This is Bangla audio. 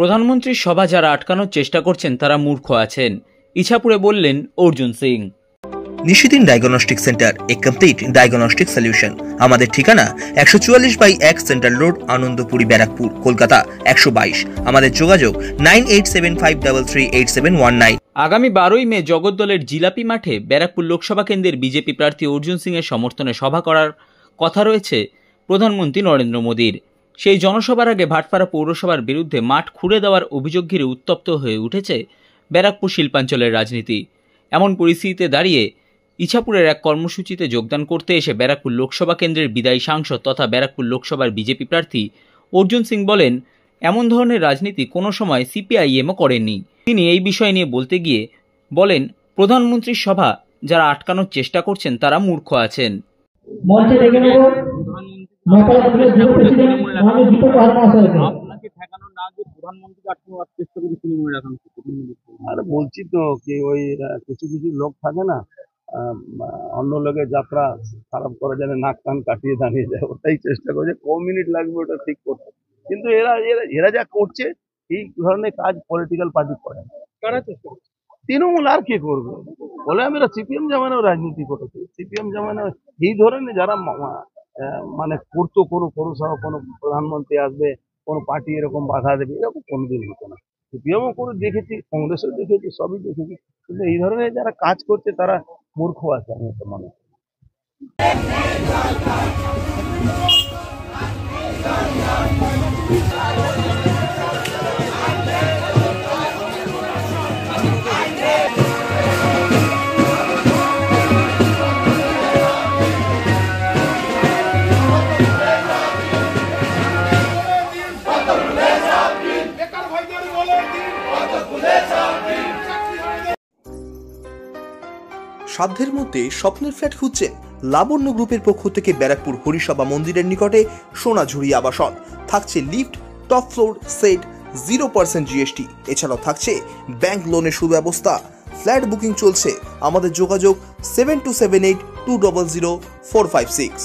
প্রধানমন্ত্রীর সভা যারা আটকানোর চেষ্টা করছেন তারা মূর্খ আছেন, ইছাপুরে বললেন অর্জুন সিং। নিশিদিন ডায়াগনস্টিক সেন্টার, এ কমপ্লিট ডায়াগনস্টিক সলিউশন। আমাদের ঠিকানা 144/1 সেন্ট্রাল রোড, আনন্দপুরি, ব্যারাকপুর, কলকাতা 122। আমাদের যোগাযোগ 9875338719। আগামী 12ই মে জগদ্দলের জিলাপি মাঠে ব্যারাকপুর লোকসভা কেন্দ্রের বিজেপি প্রার্থী অর্জুন সিং এর সমর্থনে সভা করার কথা রয়েছে প্রধানমন্ত্রী নরেন্দ্র মোদীর। সেই জনসভার আগে ভাটপাড়া পৌরসভার বিরুদ্ধে মাঠ খুঁড়ে দেওয়ার অভিযোগ ঘিরে উত্তপ্ত হয়ে উঠেছে ব্যারাকপুর শিল্পাঞ্চলের রাজনীতি। এমন পরিস্থিতিতে দাঁড়িয়ে ইছাপুরের এক কর্মসূচিতে যোগদান করতে এসে ব্যারাকপুর লোকসভা কেন্দ্রের বিদায়ী সাংসদ তথা ব্যারাকপুর লোকসভার বিজেপি প্রার্থী অর্জুন সিং বলেন, এমন ধরনের রাজনীতি কোনো সময় সিপিআইএমও করেননি। তিনি এই বিষয় নিয়ে বলতে গিয়ে বলেন, প্রধানমন্ত্রীর সভা যারা আটকানোর চেষ্টা করছেন তারা মূর্খ আছেন। আরে বলছি তো কি, ওই কিছু কিছু লোক থাকে না, অন্য লোকের যাত্রা খারাপ করা যেন নাক কান কাটিয়ে দাঁড়িয়ে যায়, ওটাই চেষ্টা করছে। ক মিনিট লাগবে ওটা ঠিক করতে, কিন্তু এরা এরা এরা যা করছে এই ধরনের কাজ পলিটিক্যাল পার্টি করে না। তৃণমূল আর কি করবে বলে, আমরা সিপিএম জামানাও রাজনীতি করেছি। সিপিএম জামানা এই ধরনের যারা মানে করতো, কোনো পৌরসভা কোনো প্রধানমন্ত্রী আসবে, কোনো পার্টি এরকম বাধা দেবে, এরকম কোনোদিন হতো না। সিপিএমও করে দেখেছি, কংগ্রেসও দেখেছি, সবই দেখেছি, কিন্তু এই ধরনের যারা কাজ করছে তারা মূর্খ আছে, আমি তো মনে করি। সাধ্যের মধ্যে স্বপ্নের ফ্ল্যাট খুঁজছেন? লাবণ্য গ্রুপের পক্ষ থেকে ব্যারাকপুর হরিসভা মন্দিরের নিকটে সোনাঝুরি আবাসন। থাকছে lift, top floor, set, 0% GST. এছাড়াও থাকছে ব্যাংক লোনের সুব্যবস্থা। ফ্ল্যাট বুকিং চলছে। আমাদের যোগাযোগ 7278200456।